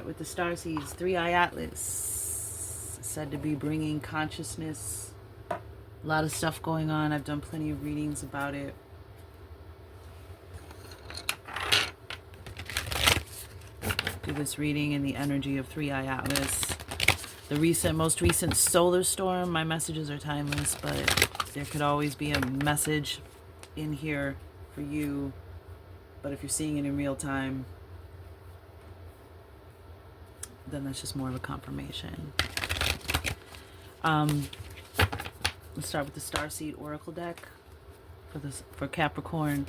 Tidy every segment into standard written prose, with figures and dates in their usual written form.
start with the star seeds. 3i Atlas, said to be bringing consciousness. A lot of stuff going on. I've done plenty of readings about it. Do this reading in the energy of 3i Atlas. The most recent solar storm. My messages are timeless, but there could always be a message in here for you. But if you're seeing it in real time, then that's just more of a confirmation. Let's start with the Starseed Oracle deck for Capricorn.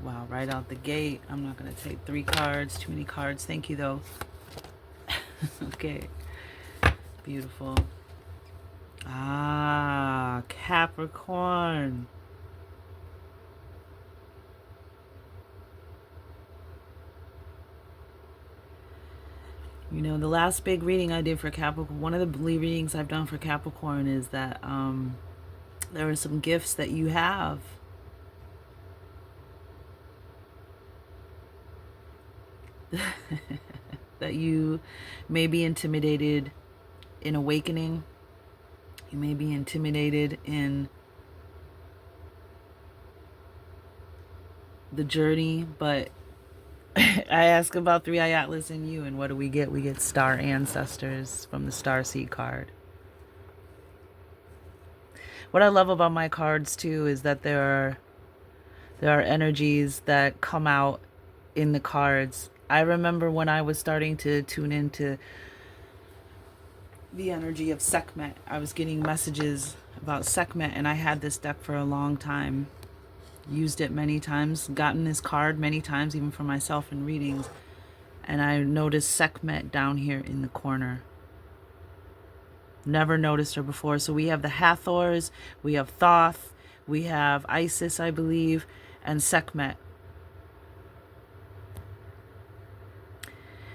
Wow, right out the gate. I'm not going to take 3 cards. Too many cards. Thank you, though. Okay. Beautiful. Ah, Capricorn. You know, the last big reading I did for Capricorn, one of the readings I've done for Capricorn is that there are some gifts that you have. That you may be intimidated in awakening. You may be intimidated in the journey, but I ask about 3i Atlas and you, and what do we get? We get star ancestors from the Starseed card. What I love about my cards too is that there are energies that come out in the cards. I remember when I was starting to tune into the energy of Sekhmet, I was getting messages about Sekhmet, and I had this deck for a long time. Used it many times, gotten this card many times, even for myself in readings. And I noticed Sekhmet down here in the corner. Never noticed her before. So we have the Hathors, we have Thoth, we have Isis, I believe, and Sekhmet.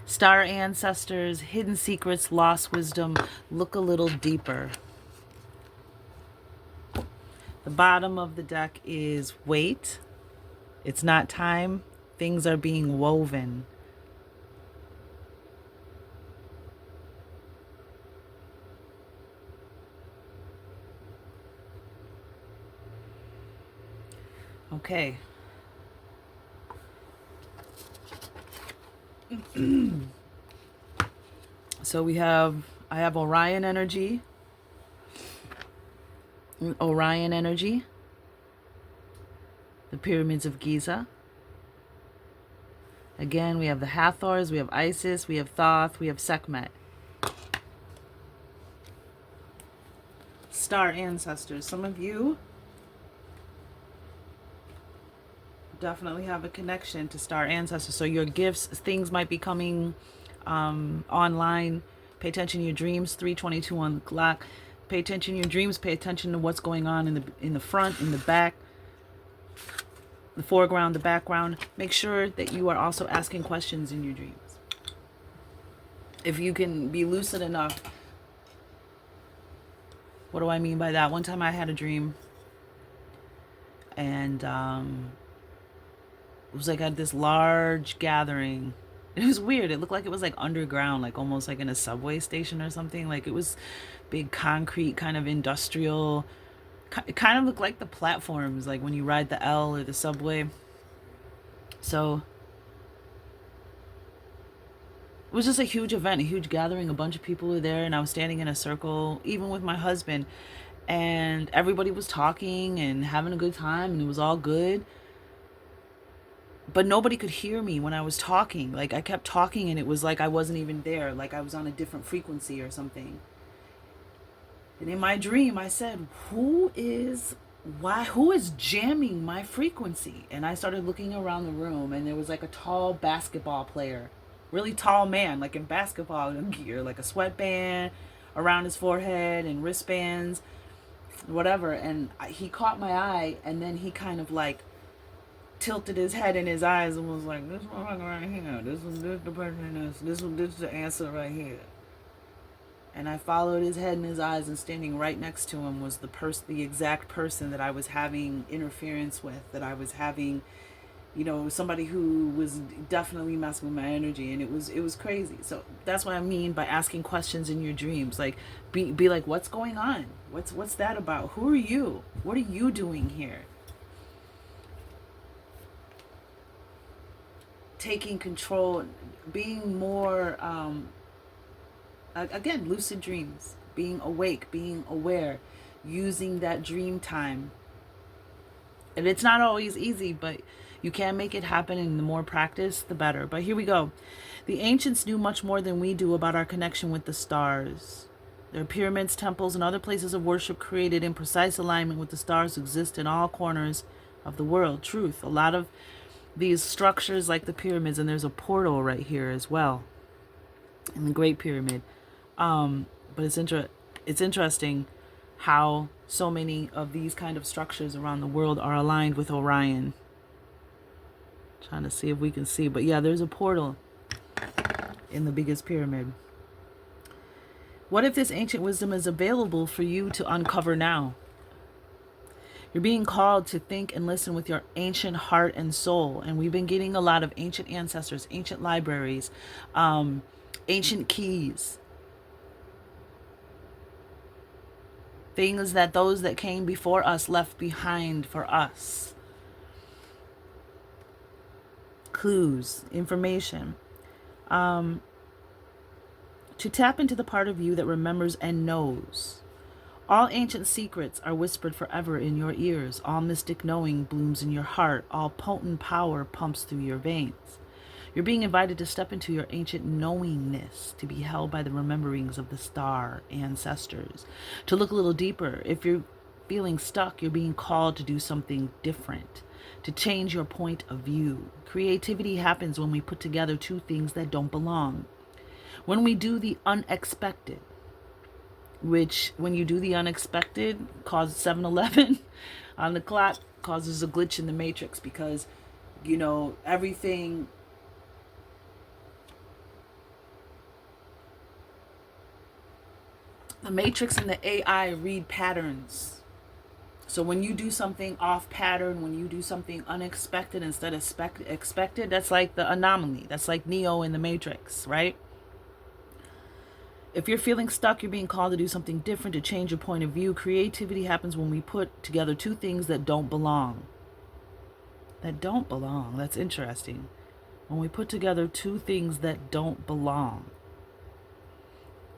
Star ancestors, hidden secrets, lost wisdom. Look a little deeper. The bottom of the deck is wait. It's not time. Things are being woven. Okay. So I have Orion energy. Orion energy. The pyramids of Giza. Again, we have the Hathors, we have Isis, we have Thoth, we have Sekhmet. Star ancestors. Some of you definitely have a connection to star ancestors. So your gifts, things might be coming online. Pay attention to your dreams. 3:22 on the clock. Pay attention to your dreams. Pay attention to what's going on in the front, in the back, the foreground, the background. Make sure that you are also asking questions in your dreams. If you can be lucid enough. What do I mean by that? One time I had a dream, and it was like at this large gathering. It was weird. It looked like it was like underground, like almost like in a subway station or something. Like it was big concrete, kind of industrial. It kind of looked like the platforms, like when you ride the L or the subway. So it was just a huge event, a huge gathering. A bunch of people were there, and I was standing in a circle, even with my husband. And everybody was talking and having a good time, and it was all good. But nobody could hear me when I was talking. Like I kept talking, and it was like I wasn't even there, like I was on a different frequency or something. And in my dream I said, who is jamming my frequency? And I started looking around the room, and there was like a tall basketball player, really tall man, like in basketball gear, like a sweatband around his forehead and wristbands, whatever. And he caught my eye, and then he kind of like tilted his head in his eyes and was like, this motherfucker right here, this the person, this is the answer right here. And I followed his head and his eyes, and standing right next to him was the exact person that I was having interference with, that I was having somebody who was definitely messing with my energy, and it was crazy. So that's what I mean by asking questions in your dreams. Like, be like, what's going on? What's that about? Who are you? What are you doing here? Taking control, being more, again, lucid dreams, being awake, being aware, using that dream time. And it's not always easy, but you can make it happen, and the more practice, the better. But here we go. The ancients knew much more than we do about our connection with the stars. Their pyramids, temples, and other places of worship created in precise alignment with the stars exist in all corners of the world. Truth. A lot of these structures, like the pyramids, and there's a portal right here as well in the Great Pyramid. But it's interesting how so many of these kind of structures around the world are aligned with Orion. Trying to see if we can see, but yeah, there's a portal in the biggest pyramid. What if this ancient wisdom is available for you to uncover now? You're being called to think and listen with your ancient heart and soul. And we've been getting a lot of ancient ancestors, ancient libraries, ancient keys, things that those that came before us left behind for us. Clues, information. To tap into the part of you that remembers and knows. All ancient secrets are whispered forever in your ears. All mystic knowing blooms in your heart. All potent power pumps through your veins. You're being invited to step into your ancient knowingness, to be held by the rememberings of the star ancestors. To look a little deeper. If you're feeling stuck, you're being called to do something different, to change your point of view. Creativity happens when we put together two things that don't belong. When we do the unexpected, which when you do the unexpected causes 7-Eleven on the clock, causes a glitch in the matrix, because everything, the matrix and the AI read patterns. So when you do something off pattern, when you do something unexpected instead of expected, that's like the anomaly. That's like Neo in the Matrix, right? If you're feeling stuck, you're being called to do something different, to change your point of view. Creativity happens when we put together two things that don't belong. That don't belong. That's interesting. When we put together two things that don't belong.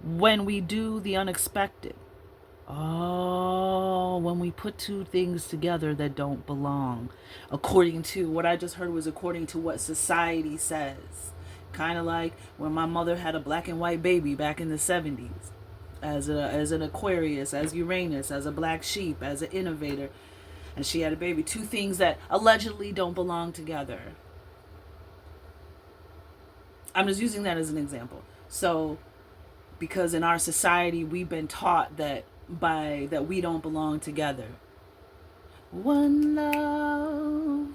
When we do the unexpected. Oh, when we put two things together that don't belong. According to what I just heard was according to what society says. Kind of like when my mother had a black and white baby back in the 70s, as an Aquarius, as Uranus, as a black sheep, as an innovator, and she had a baby. Two things that allegedly don't belong together. I'm just using that as an example. So, because in our society we've been taught that we don't belong together. One love,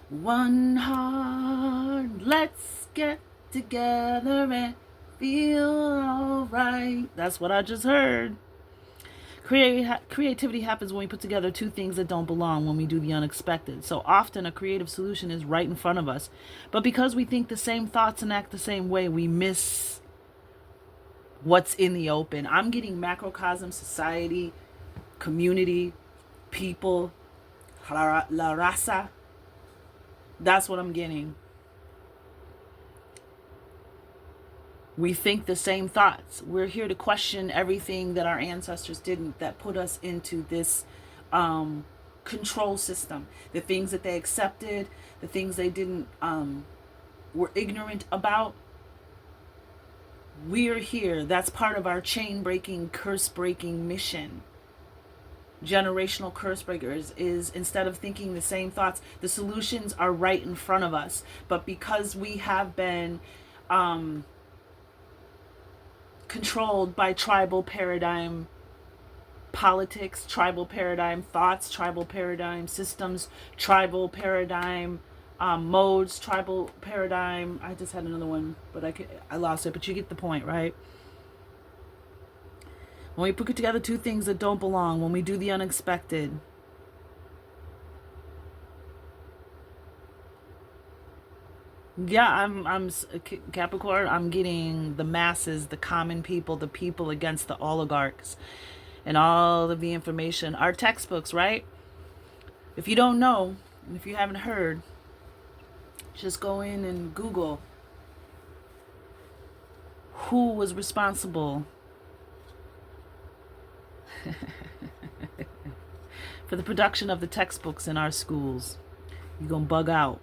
one heart, let's get together and feel alright. That's what I just heard. Creativity happens when we put together two things that don't belong, when we do the unexpected. So often a creative solution is right in front of us, but because we think the same thoughts and act the same way, we miss what's in the open. I'm getting macrocosm, society, community, people, la raza. That's what I'm getting. We think the same thoughts. We're here to question everything that our ancestors didn't, that put us into this control system. The things that they accepted, the things they didn't, were ignorant about. We're here. That's part of our chain breaking, curse breaking mission. Generational curse breakers is, instead of thinking the same thoughts, the solutions are right in front of us. But because we have been controlled by tribal paradigm politics, tribal paradigm thoughts, tribal paradigm systems, tribal paradigm modes, tribal paradigm. I just had another one, but I lost it. But you get the point, right? When we put together two things that don't belong, when we do the unexpected, Yeah, Capricorn. I'm getting the masses, the common people, the people against the oligarchs, and all of the information. Our textbooks, right? If you don't know, and if you haven't heard, just go in and Google who was responsible for the production of the textbooks in our schools. You're gonna bug out.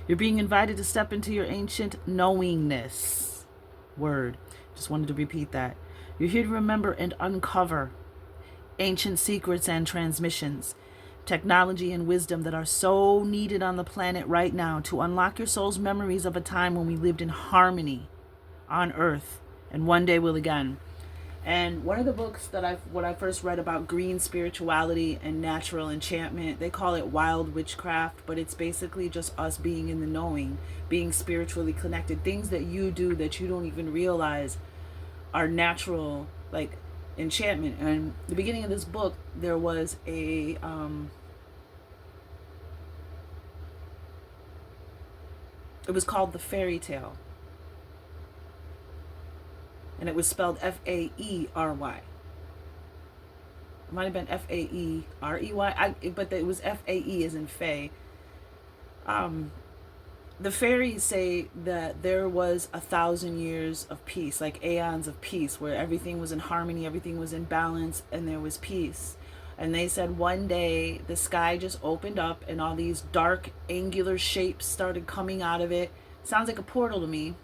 You're being invited to step into your ancient knowingness. Word. Just wanted to repeat that. You're here to remember and uncover ancient secrets and transmissions, technology and wisdom that are so needed on the planet right now to unlock your soul's memories of a time when we lived in harmony on Earth and one day will again. And one of the books that when I first read about green spirituality and natural enchantment, they call it wild witchcraft, but it's basically just us being in the knowing, being spiritually connected. Things that you do that you don't even realize are natural, like enchantment. And the beginning of this book, there was it was called The Fairy Tale. And it was spelled Faery. It might have been Faerey, but it was Fae as in Fae. The fairies say that there was 1,000 years of peace, like aeons of peace, where everything was in harmony, everything was in balance, and there was peace. And they said one day the sky just opened up and all these dark, angular shapes started coming out of it. Sounds like a portal to me.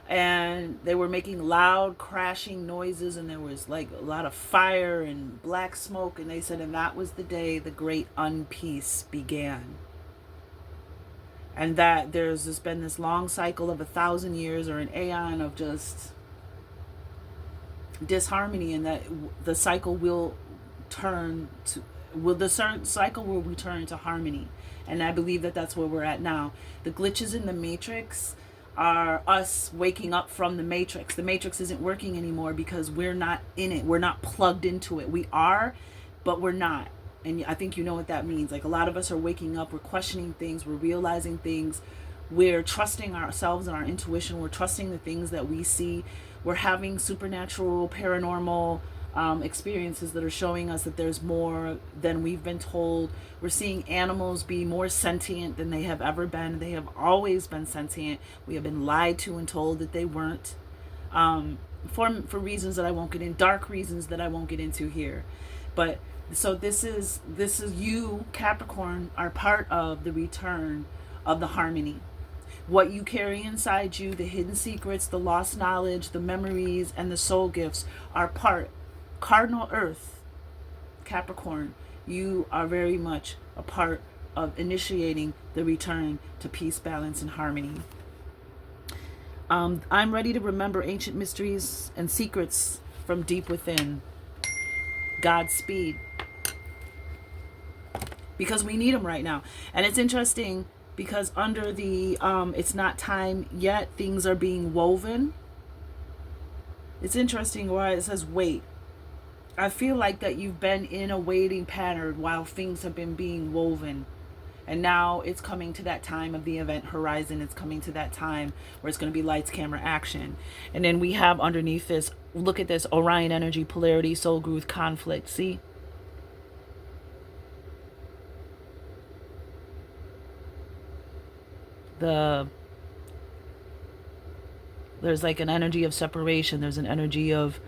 And they were making loud crashing noises, and there was like a lot of fire and black smoke. And they said, and that was the day the great unpeace began. And that there's just been this long cycle of 1,000 years or an aeon of just disharmony, and that the cycle will cycle will return to harmony. And I believe that that's where we're at now. The glitches in the matrix are us waking up from the matrix. The matrix isn't working anymore because we're not in it. We're not plugged into it. We are, but we're not. And I think you know what that means. Like, a lot of us are waking up, we're questioning things, we're realizing things, we're trusting ourselves and our intuition, we're trusting the things that we see, we're having supernatural, paranormal experiences that are showing us that there's more than we've been told. We're seeing animals be more sentient than they have ever been. They have always been sentient. We have been lied to and told that they weren't, for reasons that I won't get in, dark reasons that I won't get into here. But so this is you, Capricorn, are part of the return of the harmony. What you carry inside you, the hidden secrets, the lost knowledge, the memories, and the soul gifts are part. Cardinal Earth, Capricorn, you are very much a part of initiating the return to peace, balance, and harmony. I'm ready to remember ancient mysteries and secrets from deep within. Godspeed. Because we need them right now. And it's interesting because under the it's not time yet, things are being woven. It's interesting why it says wait. I feel like that you've been in a waiting pattern while things have been being woven. And now it's coming to that time of the event horizon. It's coming to that time where it's going to be lights, camera, action. And then we have underneath this, look at this, Orion energy, polarity, soul growth, conflict. See? There's like an energy of separation. There's an energy of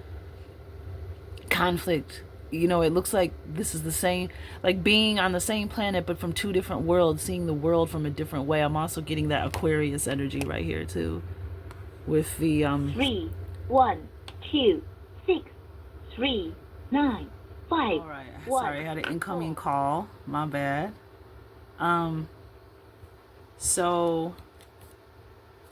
conflict. You know, it looks like this is the same, like being on the same planet but from two different worlds, seeing the world from a different way. I'm also getting that Aquarius energy right here too, with the 3, 1, 2, 6, 3, 9, 5. All right, sorry, I had an incoming call. My bad. So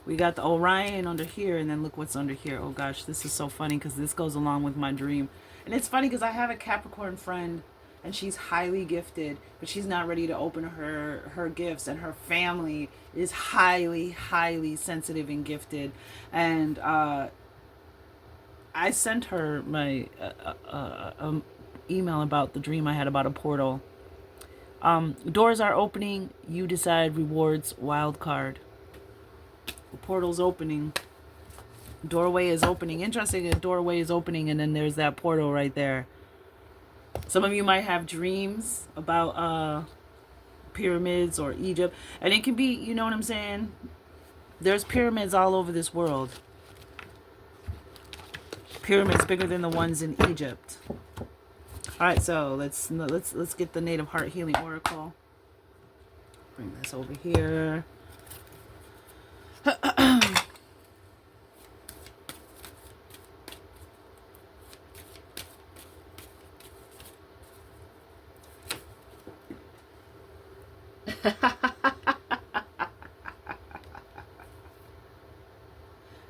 we got the Orion under here, and then look what's under here. Oh gosh, this is so funny because this goes along with my dream. And it's funny because I have a Capricorn friend, and she's highly gifted, but she's not ready to open her gifts, and her family is highly sensitive and gifted. And I sent her my email about the dream I had about a portal. Doors are opening, you decide, rewards, wild card. The portal's opening. Doorway is opening. Interesting, a doorway is opening, and then there's that portal right there. Some of you might have dreams about pyramids or Egypt, and it can be, you know what I'm saying? There's pyramids all over this world. Pyramids bigger than the ones in Egypt. All right, so let's get the Native Heart Healing Oracle. Bring this over here.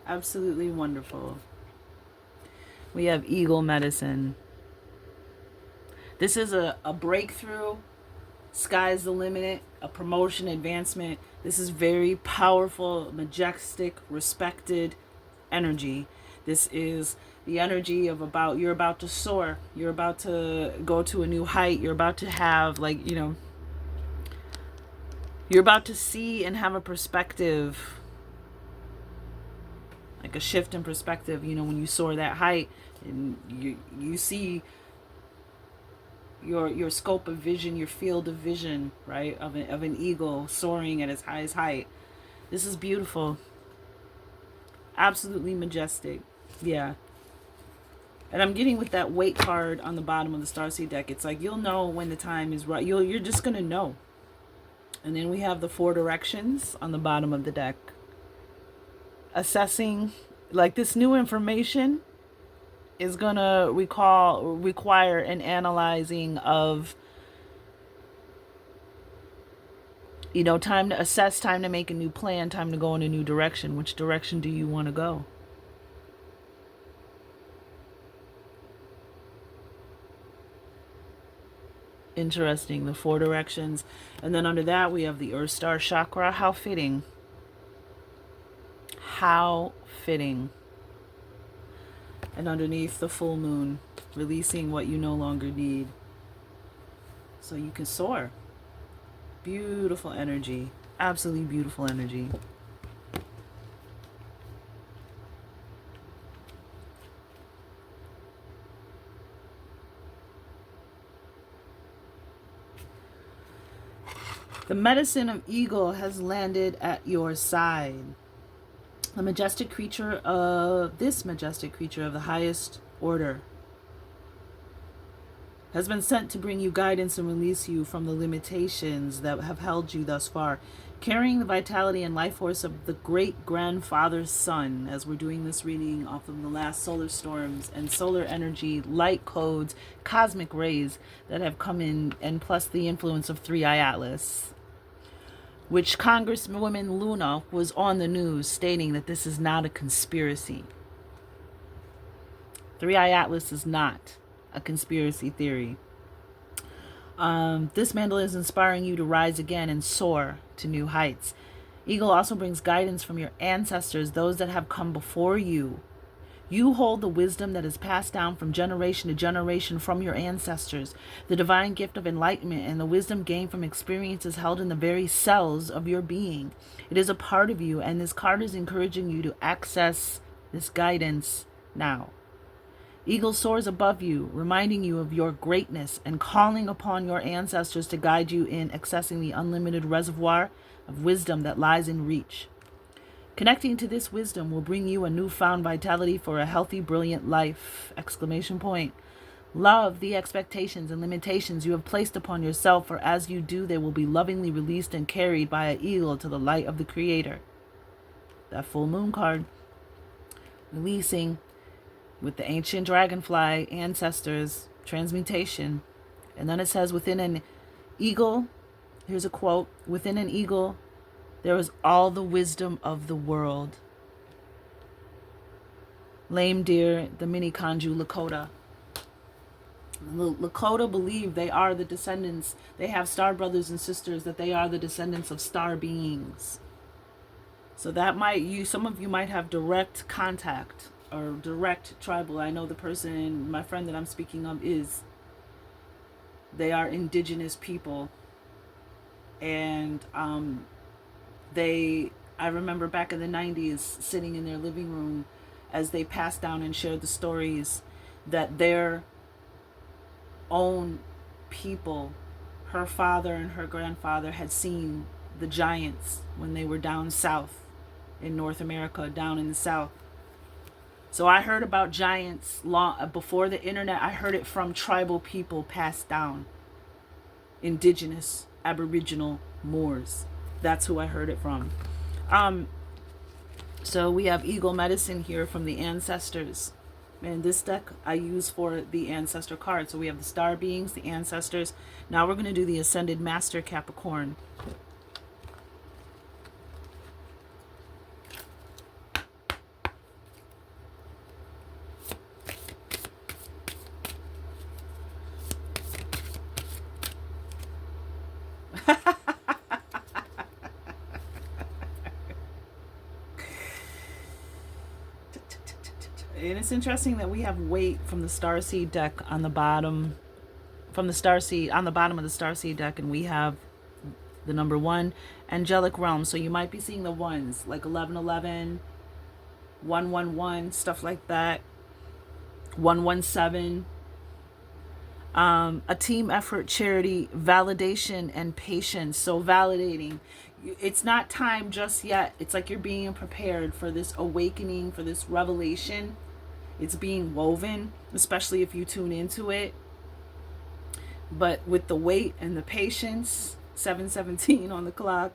Absolutely wonderful. We have Eagle Medicine. This is a breakthrough. Sky's the limit. A promotion, advancement. This is very powerful, majestic, respected energy. This is the energy of you're about to soar. You're about to go to a new height. You're about to have, like, you know, you're about to see and have a perspective, like a shift in perspective. You know, when you soar that height and you see your scope of vision, your field of vision, right, of an eagle soaring at its highest height. This is beautiful. Absolutely majestic. Yeah. And I'm getting with that weight card on the bottom of the Starseed deck. It's like you'll know when the time is right. You're just going to know. And then we have the 4 directions on the bottom of the deck. Assessing, like, this new information is going to require an analyzing of, you know, time to assess, time to make a new plan, time to go in a new direction. Which direction do you want to go? Interesting, the 4 directions. And then under that we have the Earth Star Chakra. How fitting. How fitting. And underneath, the full moon, releasing what you no longer need so you can soar. Beautiful energy. Absolutely beautiful energy. The medicine of eagle has landed at your side. The majestic creature of the highest order has been sent to bring you guidance and release you from the limitations that have held you thus far, carrying the vitality and life force of the great grandfather's sun, as we're doing this reading off of the last solar storms and solar energy, light codes, cosmic rays that have come in, and plus the influence of 3i Atlas, which Congresswoman Luna was on the news stating that this is not a conspiracy. 3i Atlas is not a conspiracy theory. This mandala is inspiring you to rise again and soar to new heights. Eagle also brings guidance from your ancestors, those that have come before you. You hold the wisdom that is passed down from generation to generation from your ancestors, the divine gift of enlightenment and the wisdom gained from experiences held in the very cells of your being. It is a part of you, and this card is encouraging you to access this guidance now. Eagle soars above you, reminding you of your greatness and calling upon your ancestors to guide you in accessing the unlimited reservoir of wisdom that lies in reach. Connecting to this wisdom will bring you a newfound vitality for a healthy, brilliant life! Exclamation point. Love the expectations and limitations you have placed upon yourself, for as you do, they will be lovingly released and carried by an eagle to the light of the Creator. That full moon card. Releasing with the ancient dragonfly ancestors, transmutation. And then it says, within an eagle, here's a quote, within an eagle, there is all the wisdom of the world. Lame deer, the mini Kanju Lakota. The Lakota believe they are the descendants. They have star brothers and sisters, that they are the descendants of star beings. So that some of you might have direct contact or direct tribal. I know the person, my friend that I'm speaking of they are indigenous people. And I remember back in the 90s sitting in their living room as they passed down and shared the stories that their own people, her father and her grandfather, had seen the giants when they were down south in North America, down in the south. So I heard about giants long before the internet. I heard it from tribal people passed down, indigenous, aboriginal Moors. That's who I heard it from. So we have eagle medicine here from the ancestors. And this deck I use for the ancestor card. So we have the star beings, the ancestors. Now we're going to do the ascended master Capricorn. And it's interesting that we have weight from the starseed deck on the bottom, from the starseed on the bottom of the starseed deck, and we have the number 1, angelic realm. So you might be seeing the ones like 1111, 111, stuff like that, 117. A team effort, charity, validation, and patience. So validating. It's not time just yet. It's like you're being prepared for this awakening, for this revelation. It's being woven, especially if you tune into it. But with the weight and the patience, 7:17 on the clock,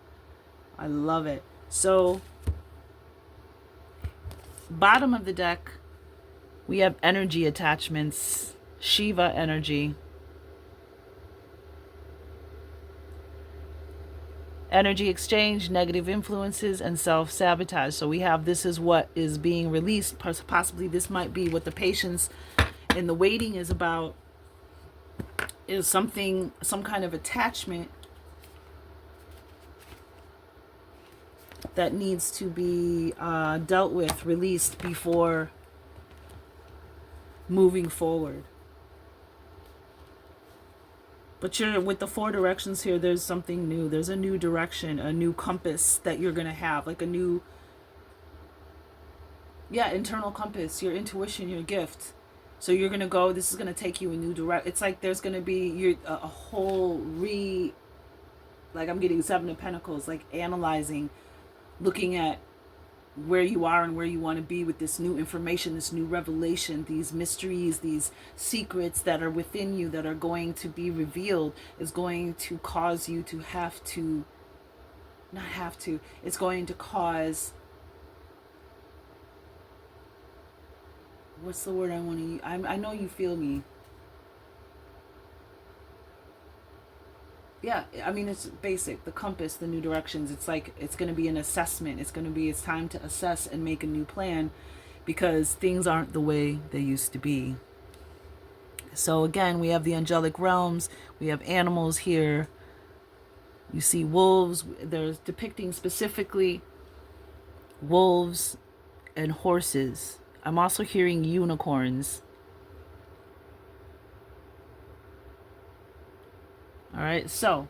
I love it. So, bottom of the deck, we have energy attachments, Shiva energy. Energy exchange, negative influences, and self-sabotage. So we have this is what is being released. Possibly this might be what the patience and the waiting is about. Is something, some kind of attachment that needs to be dealt with, released before moving forward. But you're with the 4 directions here, there's something new. There's a new direction, a new compass that you're going to have, like a new, internal compass, your intuition, your gift. So you're going to go, this is going to take you a new direction. It's like there's going to be a whole like I'm getting 7 of Pentacles, like analyzing, looking at where you are and where you want to be with this new information, this new revelation, these mysteries, these secrets that are within you that are going to be revealed, is going to cause you to it's going to cause, what's the word I want to use? I know you feel me. Yeah, I mean, it's basic. The compass, the new directions. It's like it's going to be an assessment. It's time to assess and make a new plan because things aren't the way they used to be. So again, we have the angelic realms. We have animals here. You see wolves. They're depicting specifically wolves and horses. I'm also hearing unicorns. All right, so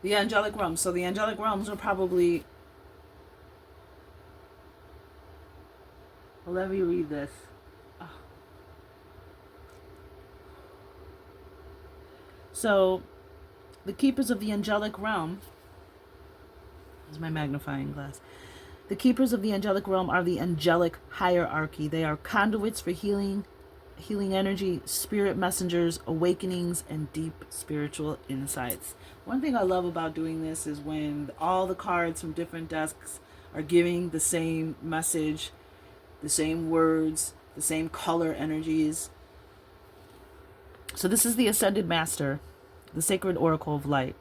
the angelic realms. So the angelic realms are probably, well, let me read this. So the keepers of the angelic realm, this is my magnifying glass. The keepers of the angelic realm are the angelic hierarchy. They are conduits for healing energy, spirit messengers, awakenings, and deep spiritual insights. One thing I love about doing this is when all the cards from different decks are giving the same message, the same words, the same color energies. So this is the Ascended Master, the Sacred Oracle of Light.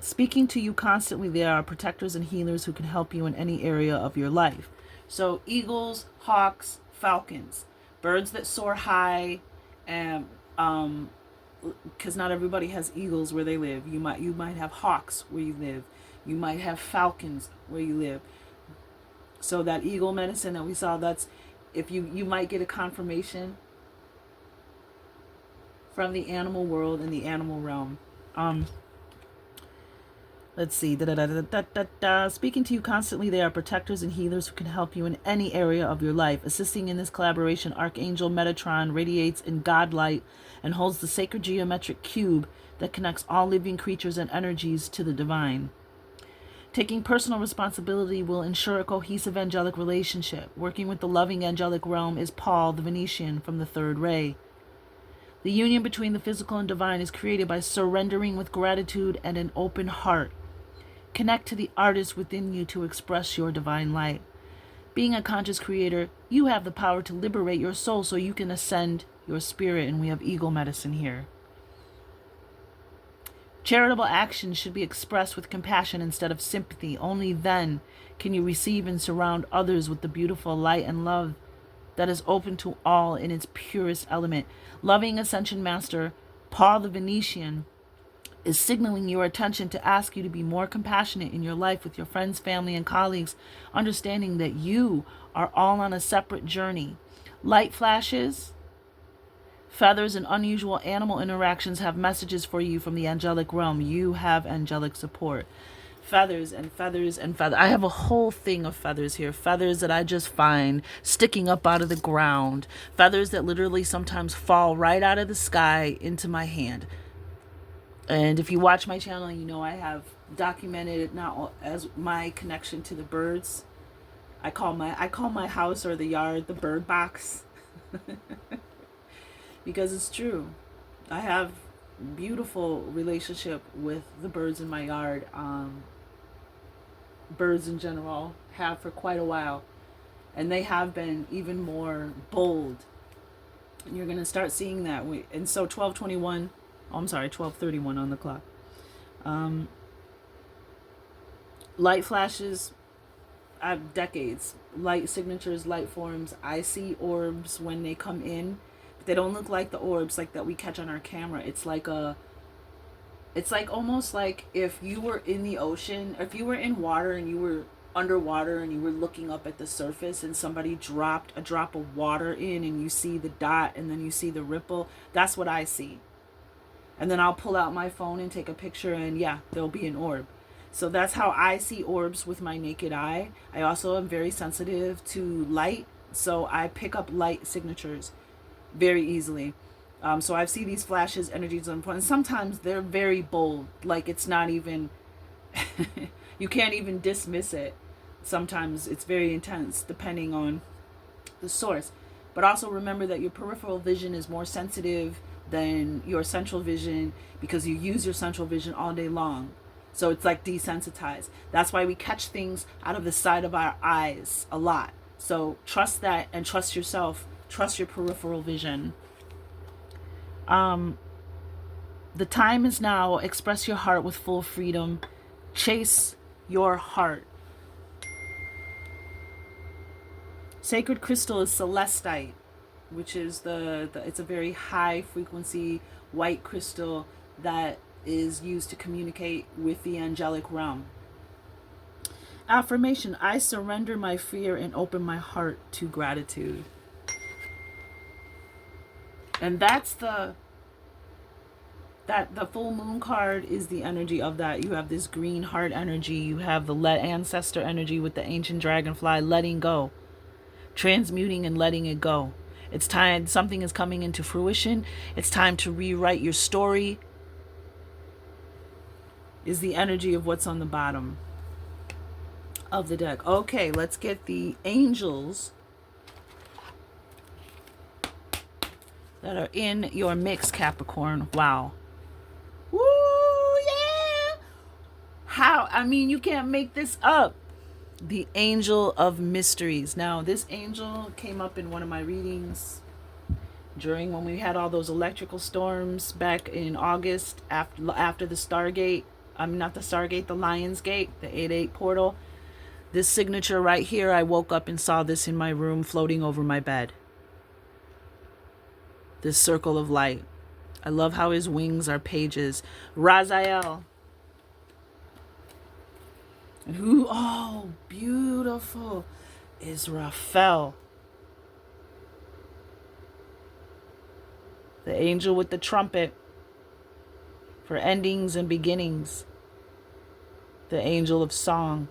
Speaking to you constantly, there are protectors and healers who can help you in any area of your life. So eagles, hawks, falcons, birds that soar high, and because not everybody has eagles where they live. You might have hawks where you live. You might have falcons where you live. So that eagle medicine that we saw, that's if you might get a confirmation from the animal world and the animal realm. Let's see. Da, da, da, da, da, da, da. Speaking to you constantly, they are protectors and healers who can help you in any area of your life. Assisting in this collaboration, Archangel Metatron radiates in God light and holds the sacred geometric cube that connects all living creatures and energies to the divine. Taking personal responsibility will ensure a cohesive angelic relationship. Working with the loving angelic realm is Paul the Venetian from the third ray. The union between the physical and divine is created by surrendering with gratitude and an open heart. Connect to the artist within you to express your divine light. Being a conscious creator, you have the power to liberate your soul so you can ascend your spirit, and we have eagle medicine here. Charitable actions should be expressed with compassion instead of sympathy. Only then can you receive and surround others with the beautiful light and love that is open to all in its purest element. Loving Ascension Master Paul the Venetian is signaling your attention to ask you to be more compassionate in your life with your friends, family, and colleagues, understanding that you are all on a separate journey. Light flashes, feathers, and unusual animal interactions have messages for you from the angelic realm. You have angelic support. Feathers and feathers and feathers. I have a whole thing of feathers here. Feathers that I just find sticking up out of the ground. Feathers that literally sometimes fall right out of the sky into my hand. And if you watch my channel, you know I have documented it now as my connection to the birds. I call my house or the yard the bird box because it's true. I have beautiful relationship with the birds in my yard. Birds in general have for quite a while, and they have been even more bold. And you're gonna start seeing that. And so 12:21. Oh, I'm sorry, 12:31 on the clock. Um, Light flashes. I have decades. Light signatures, light forms. I see orbs when they come in, but they don't look like the orbs like that we catch on our camera. It's like almost like if you were in the ocean, if you were in water and you were underwater and you were looking up at the surface and somebody dropped a drop of water in and you see the dot and then you see the ripple. That's what I see. And then I'll pull out my phone and take a picture, and yeah, there'll be an orb. So that's how I see orbs with my naked eye. I also am very sensitive to light, so I pick up light signatures very easily. So I see these flashes, energies, and sometimes they're very bold. Like it's not even, you can't even dismiss it. Sometimes it's very intense depending on the source. But also remember that your peripheral vision is more sensitive than your central vision because you use your central vision all day long. So it's like desensitized. That's why we catch things out of the side of our eyes a lot. So trust that and trust yourself. Trust your peripheral vision. The time is now. Express your heart with full freedom. Chase your heart. Sacred crystal is celestite, which is it's a very high frequency white crystal that is used to communicate with the angelic realm. Affirmation: I surrender my fear and open my heart to gratitude. And that's the full moon card is the energy of that. You have this green heart energy, you have the ancestor energy with the ancient dragonfly, letting go, transmuting and letting it go. It's time, something is coming into fruition. It's time to rewrite your story, is the energy of what's on the bottom of the deck. Okay, let's get the angels that are in your mix, Capricorn. Wow. Woo, yeah. How? I mean, you can't make this up. The Angel of Mysteries. Now, this angel came up in one of my readings during when we had all those electrical storms back in August after the Stargate. Not the Stargate, the Lion's Gate, the 8-8 portal. This signature right here, I woke up and saw this in my room floating over my bed. This circle of light. I love how his wings are pages. Raziel. And who, oh, beautiful, is Raphael. The angel with the trumpet for endings and beginnings. the angel of song.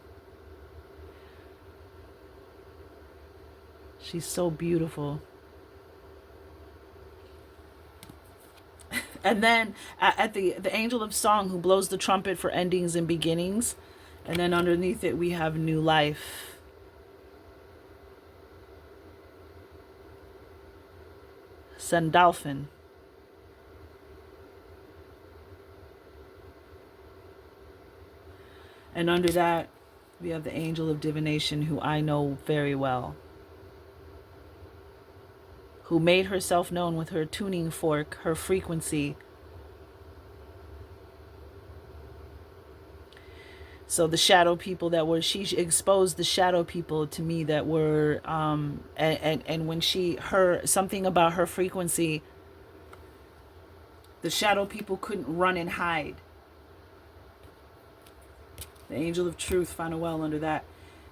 She's so beautiful. And then at the angel of song who blows the trumpet for endings and beginnings. And then underneath it we have new life. Sandalphon. And under that we have the angel of divination, who I know very well, who made herself known with her tuning fork, her frequency. So the shadow people that were, she exposed the shadow people to me that were, and when something about her frequency, the shadow people couldn't run and hide. The angel of truth found a well under that.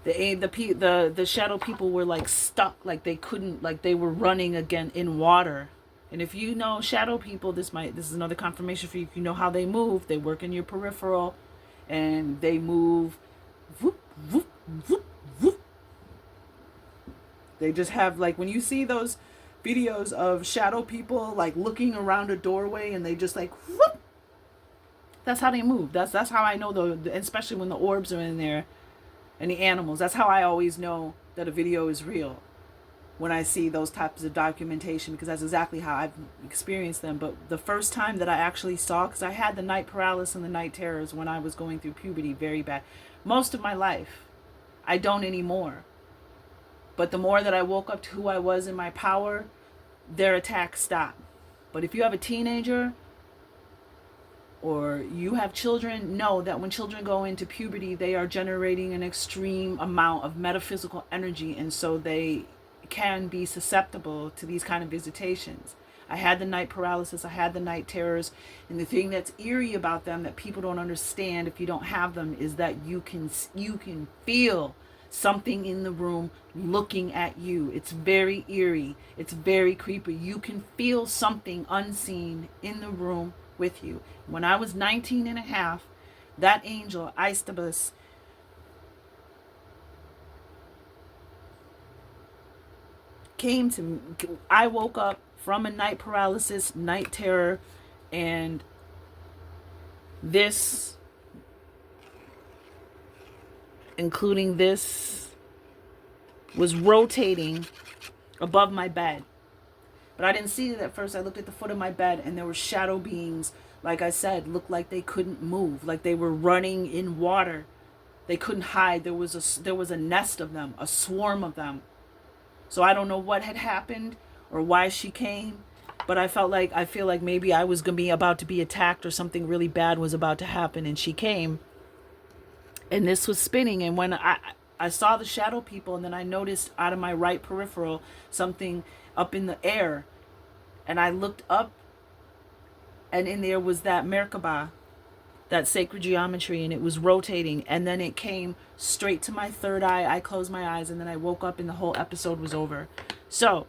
The shadow people were like stuck, like they couldn't, like they were running again in water. And if you know shadow people, this is another confirmation for you. If you know how they move, they work in your peripheral, and they move. Whoop, whoop, whoop, whoop. They just have, like, when you see those videos of shadow people like looking around a doorway, and they just like whoop. That's how they move. That's how I know especially when the orbs are in there and the animals. That's how I always know that a video is real, when I see those types of documentation, because that's exactly how I've experienced them. But the first time that I actually saw, because I had the night paralysis and the night terrors when I was going through puberty very bad. Most of my life. I don't anymore. But the more that I woke up to who I was in my power, their attacks stopped. But if you have a teenager, or you have children, know that when children go into puberty, they are generating an extreme amount of metaphysical energy, and so they can be susceptible to these kind of visitations. I had the night paralysis, I had the night terrors, and the thing that's eerie about them that people don't understand if you don't have them is that you can feel something in the room looking at you. It's very eerie. It's very creepy. You can feel something unseen in the room with you. When I was 19 and a half, that angel, Aistabus, came to me. I woke up from a night paralysis, night terror, and this, including this, was rotating above my bed. But I didn't see it at first. I looked at the foot of my bed, and there were shadow beings, like I said, looked like they couldn't move, like they were running in water. They couldn't hide. There was a nest of them, a swarm of them. So I don't know what had happened or why she came, but I feel like maybe I was about to be attacked, or something really bad was about to happen, and she came. And this was spinning, and when I saw the shadow people, and then I noticed out of my right peripheral something up in the air, and I looked up, and in there was that Merkaba, that sacred geometry, and it was rotating, and then it came straight to my third eye. I closed my eyes, and then I woke up, and the whole episode was over. So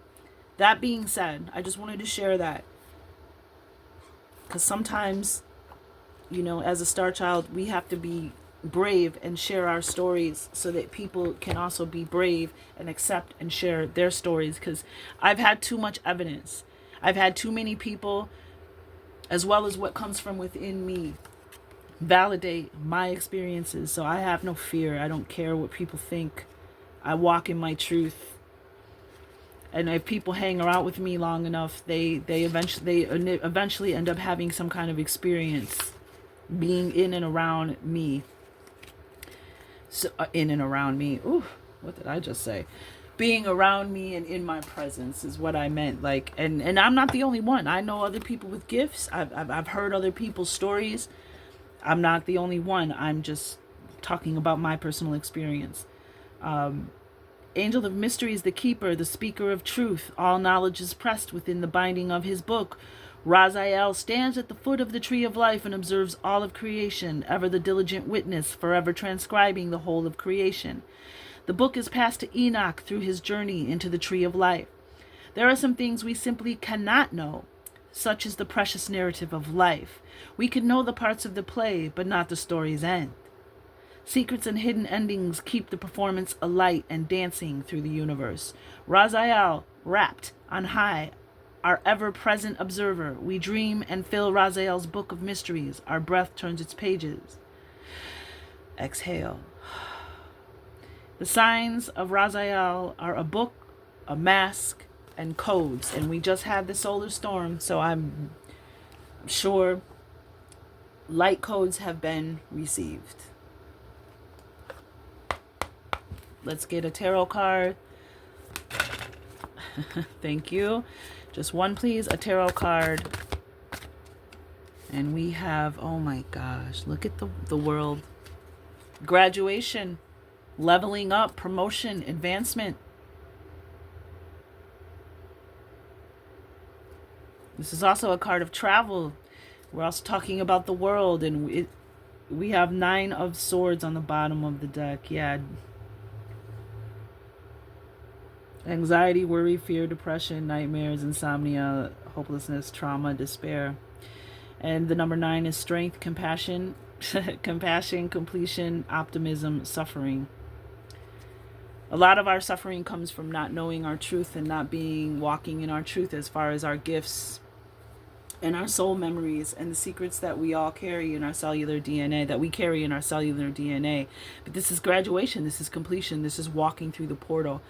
that being said, I just wanted to share that, because sometimes, as a star child, we have to be brave and share our stories so that people can also be brave and accept and share their stories, because I've had too much evidence. I've had too many people, as well as what comes from within me, validate my experiences. So I have no fear. I don't care what people think. I walk in my truth. And if people hang around with me long enough, they eventually end up having some kind of experience being in and around me. So in and around me. Ooh, what did I just say? Being around me and in my presence is what I meant. Like, and I'm not the only one. I know other people with gifts. I've heard other people's stories. I'm not the only one. I'm just talking about my personal experience. Angel of Mystery is the keeper, the speaker of truth. All knowledge is pressed within the binding of his book. Raziel stands at the foot of the tree of life and observes all of creation, ever the diligent witness, forever transcribing the whole of creation. The book is passed to Enoch through his journey into the tree of life. There are some things we simply cannot know, such as the precious narrative of life. We can know the parts of the play, but not the story's end. Secrets and hidden endings keep the performance alight and dancing through the universe. Raziel, wrapped on high, our ever-present observer. We dream and fill Raziel's book of mysteries. Our breath turns its pages. Exhale. The signs of Raziel are a book, a mask, and codes. And we just had the solar storm, so I'm sure light codes have been received. Let's get a tarot card. Thank you. Just one, please. A tarot card. And we have, oh my gosh, look at the world. Graduation, leveling up, promotion, advancement. This is also a card of travel. We're also talking about the world, and we have 9 of Swords on the bottom of the deck. Yeah. Anxiety, worry, fear, depression, nightmares, insomnia, hopelessness, trauma, despair. And the number 9 is strength, compassion, compassion, completion, optimism, suffering. A lot of our suffering comes from not knowing our truth and not walking in our truth as far as our gifts and our soul memories and the secrets that we all carry in our cellular DNA, But this is graduation. This is completion. This is walking through the portal.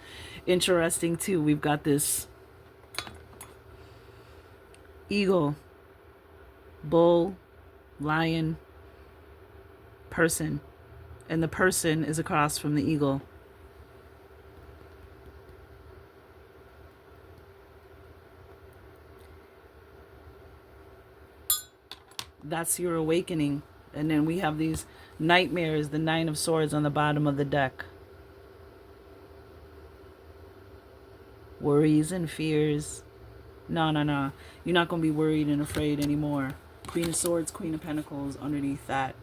Interesting, too. We've got this eagle, bull, lion, person. And the person is across from the eagle. That's your awakening. And then we have these nightmares, the 9 of Swords on the bottom of the deck. Worries and fears. No. You're not going to be worried and afraid anymore. Queen of Swords, Queen of Pentacles underneath that.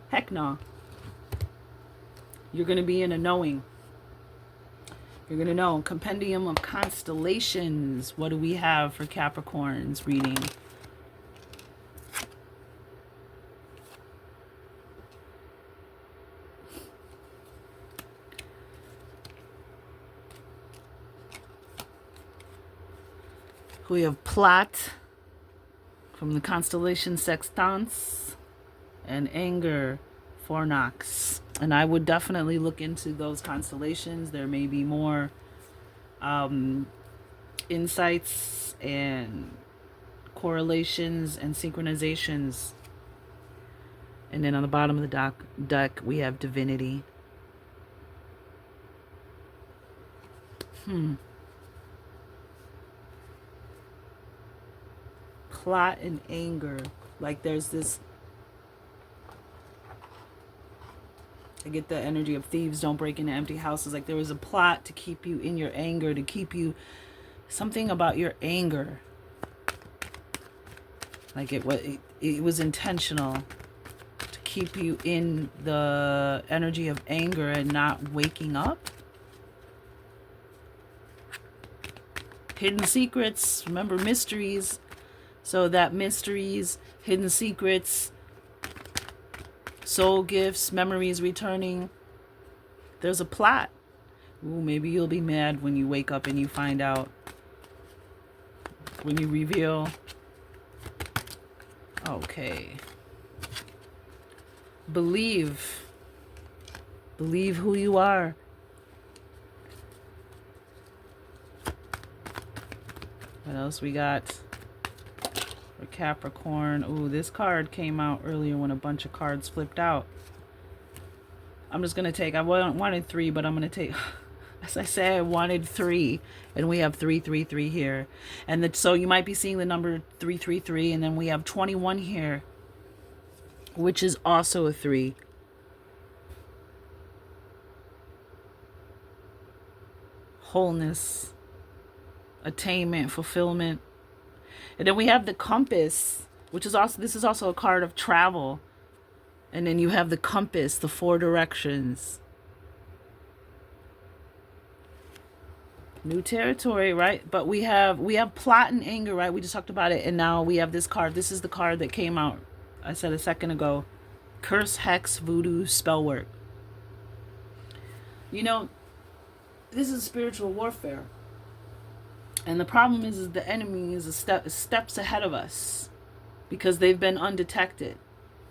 Heck no. You're going to be in a knowing. You're going to know. Compendium of Constellations. What do we have for Capricorn's reading? We have Plot from the constellation Sextans and Anger, Fornax. And I would definitely look into those constellations. There may be more insights and correlations and synchronizations. And then on the bottom of the deck we have Divinity. Plot and anger. Like there's this, I get the energy of thieves don't break into empty houses. Like there was a plot to keep you in your anger, to keep you, something about your anger. Like it was intentional to keep you in the energy of anger and not waking up. Hidden secrets, remember mysteries. So that mysteries, hidden secrets, soul gifts, memories returning. There's a plot. Ooh, maybe you'll be mad when you wake up and you find out. When you reveal. Okay. Believe. Believe who you are. What else we got? Capricorn. Ooh, this card came out earlier when a bunch of cards flipped out. I'm just going to take, I wanted 3, but I'm going to take, as I say, I wanted 3. And we have 333 here. And so you might be seeing the number 333. And then we have 21 here, which is also a 3. Wholeness, attainment, fulfillment. And then we have the compass, which is also, this is also a card of travel. And then you have the compass, the 4 directions. New territory, right? But we have plot and anger, right? We just talked about it. And now we have this card. This is the card that came out, I said a second ago. Curse, hex, voodoo, spell work. You know, this is spiritual warfare. And the problem is the enemy is steps ahead of us because they've been undetected.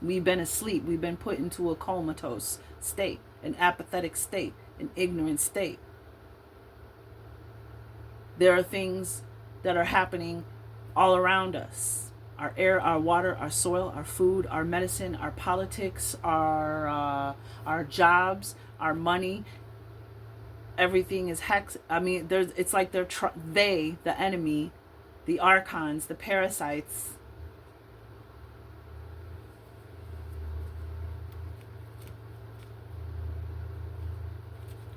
We've been asleep. We've been put into a comatose state, an apathetic state, an ignorant state. There are things that are happening all around us. Our air, our water, our soil, our food, our medicine, our politics, our jobs, our money. Everything is hex. I mean, it's like they, the enemy, the archons, the parasites.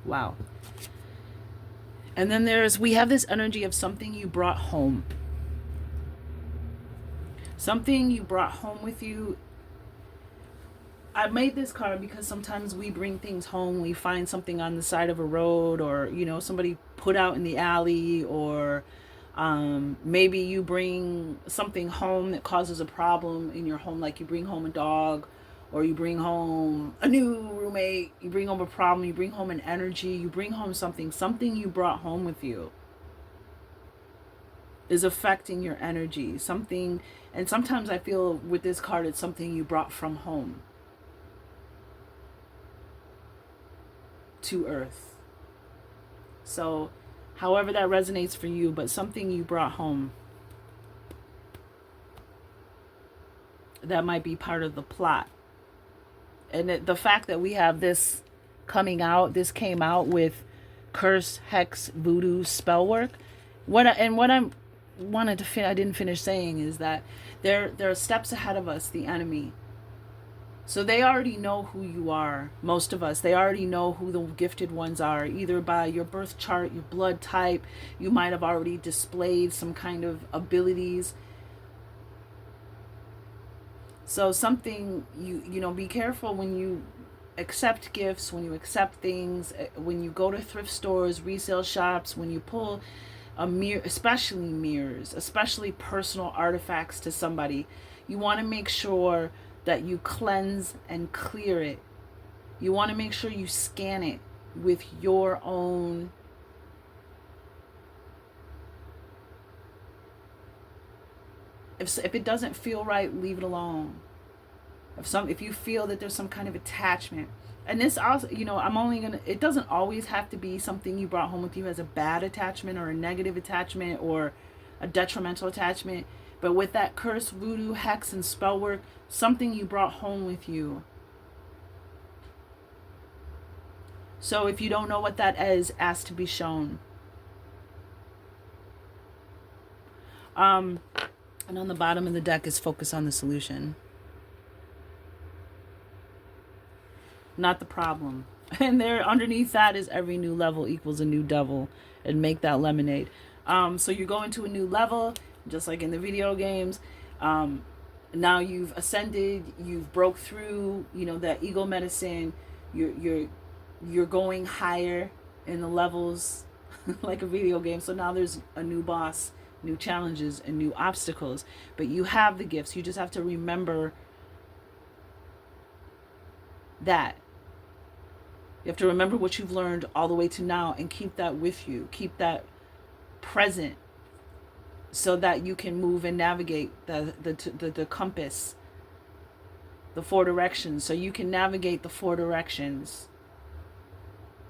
Wow. And then we have this energy of something you brought home. Something you brought home with you. I made this card because sometimes we bring things home. We find something on the side of a road, or, somebody put out in the alley, or maybe you bring something home that causes a problem in your home, like you bring home a dog, or you bring home a new roommate, you bring home a problem, you bring home an energy, you bring home something you brought home with you is affecting your energy. Something, and sometimes I feel with this card, it's something you brought from home to earth. So however that resonates for you, but something you brought home that might be part of the plot. And the fact that we have this coming out, this came out with curse, hex, voodoo, spell work. I didn't finish saying is that there are steps ahead of us, the enemy. So they already know who you are. Most of us, they already know who the gifted ones are, either by your birth chart, your blood type. You might have already displayed some kind of abilities. So something be careful when you accept gifts, when you accept things, when you go to thrift stores, resale shops, when you pull a mirror, especially mirrors, especially personal artifacts to somebody. You want to make sure that you cleanse and clear it. You want to make sure you scan it with your own if it doesn't feel right, leave it alone. If you feel that there's some kind of attachment, and this also, it doesn't always have to be something you brought home with you as a bad attachment or a negative attachment or a detrimental attachment. But with that curse, voodoo, hex, and spell work, something you brought home with you. So if you don't know what that is, ask to be shown. And on the bottom of the deck is focus on the solution, not the problem. And there underneath that is every new level equals a new devil, and make that lemonade. So you go into a new level, just like in the video games. Now you've ascended, you've broke through, that ego medicine. You're going higher in the levels, like a video game. So now there's a new boss, new challenges, and new obstacles. But you have the gifts. You just have to remember that. You have to remember what you've learned all the way to now and keep that with you. Keep that present so that you can move and navigate the compass, the four directions. So you can navigate the four directions.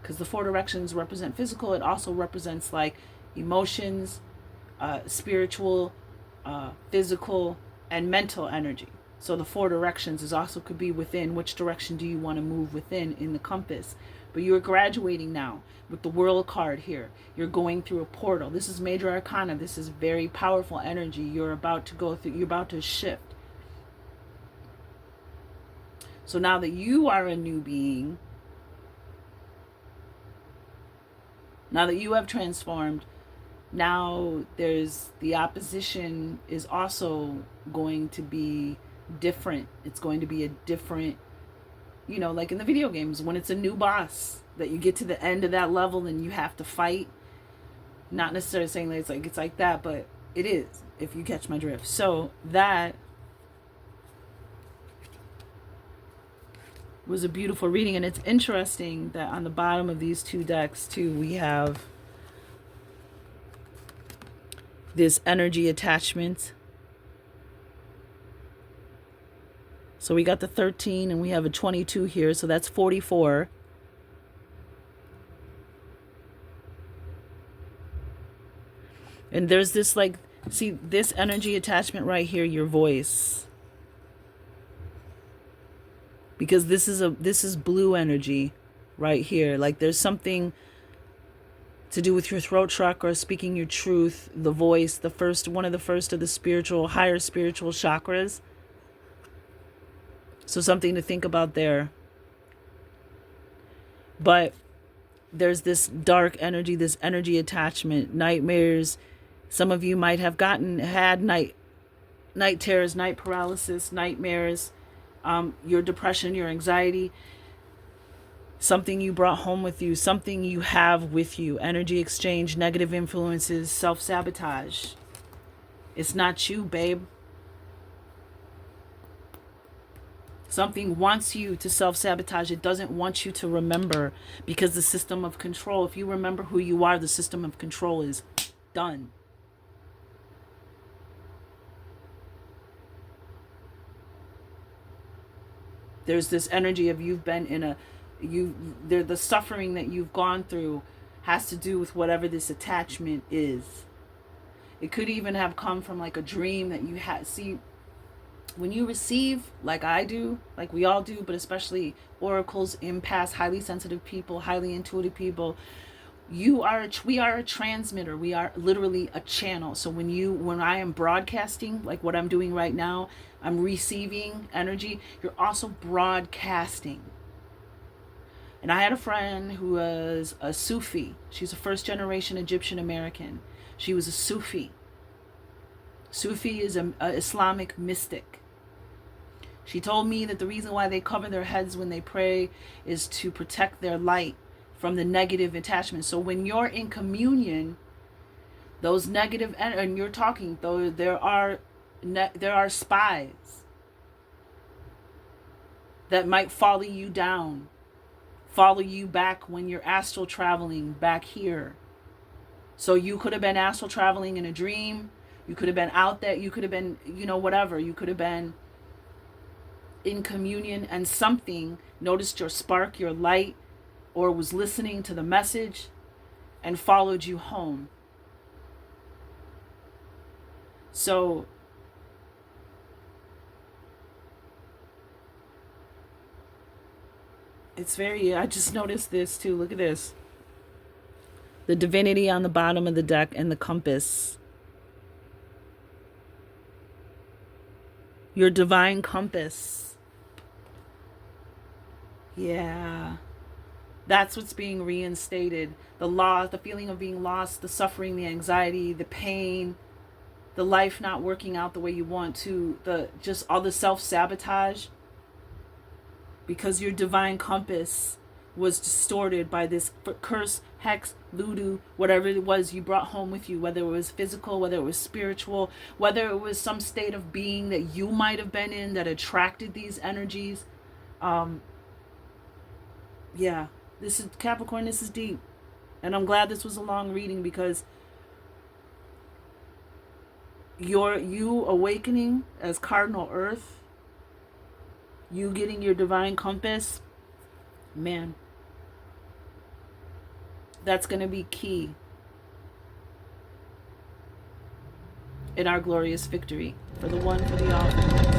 Because the four directions represent physical. It also represents like emotions, spiritual, physical, and mental energy. So the four directions is also could be within. Which direction do you want to move within in the compass? But you're graduating now with the World card here. You're going through a portal. This is major arcana. This is very powerful energy. You're about to go through. You're about to shift. So now that you are a new being, now that you have transformed, now there's the opposition is also going to be different. It's going to be a different, like in the video games, when it's a new boss that you get to the end of that level and you have to fight. Not necessarily saying that it's like that, but it is, if you catch my drift. So that was a beautiful reading. And it's interesting that on the bottom of these two decks too, we have this energy attachment. So we got the 13 and we have a 22 here, so that's 44. And there's this, like, see this energy attachment right here, your voice. Because this is blue energy right here. Like there's something to do with your throat chakra, speaking your truth, the voice, one of the first of the higher spiritual chakras. So something to think about there. But there's this dark energy, this energy attachment, nightmares. Some of you might have had night terrors, night paralysis, nightmares, your depression, your anxiety, something you brought home with you, something you have with you, energy exchange, negative influences, self-sabotage. It's not you, babe. Something wants you to self-sabotage. It doesn't want you to remember, because the system of control, if you remember who you are, the system of control is done. There's this energy of the suffering that you've gone through has to do with whatever this attachment is. It could even have come from like a dream that you had. See, when you receive, like I do, like we all do, but especially oracles, empaths, highly sensitive people, highly intuitive people, we are a transmitter. We are literally a channel. So when I am broadcasting, like what I'm doing right now, I'm receiving energy. You're also broadcasting. And I had a friend who was a Sufi. She's a first generation Egyptian American. She was a Sufi. Sufi is an Islamic mystic. She told me that the reason why they cover their heads when they pray is to protect their light from the negative attachment. So when you're in communion, those negative, and you're talking, though, there are spies that might follow you down, follow you back when you're astral traveling back here. So you could have been astral traveling in a dream. You could have been out there. You could have been, whatever. You could have been in communion and something noticed your spark, your light, or was listening to the message and followed you home. So I just noticed this too. Look at this. The divinity on the bottom of the deck and the compass. Your divine compass. Yeah. That's what's being reinstated. The loss, the feeling of being lost, the suffering, the anxiety, the pain, the life not working out the way you want to, just all the self-sabotage. Because your divine compass was distorted by this curse, hex, voodoo, whatever it was you brought home with you, whether it was physical, whether it was spiritual, whether it was some state of being that you might have been in that attracted these energies. Yeah, this is Capricorn, this is deep. And I'm glad this was a long reading, because you awakening as cardinal earth, you getting your divine compass, man, that's going to be key in our glorious victory. For the one, for the all.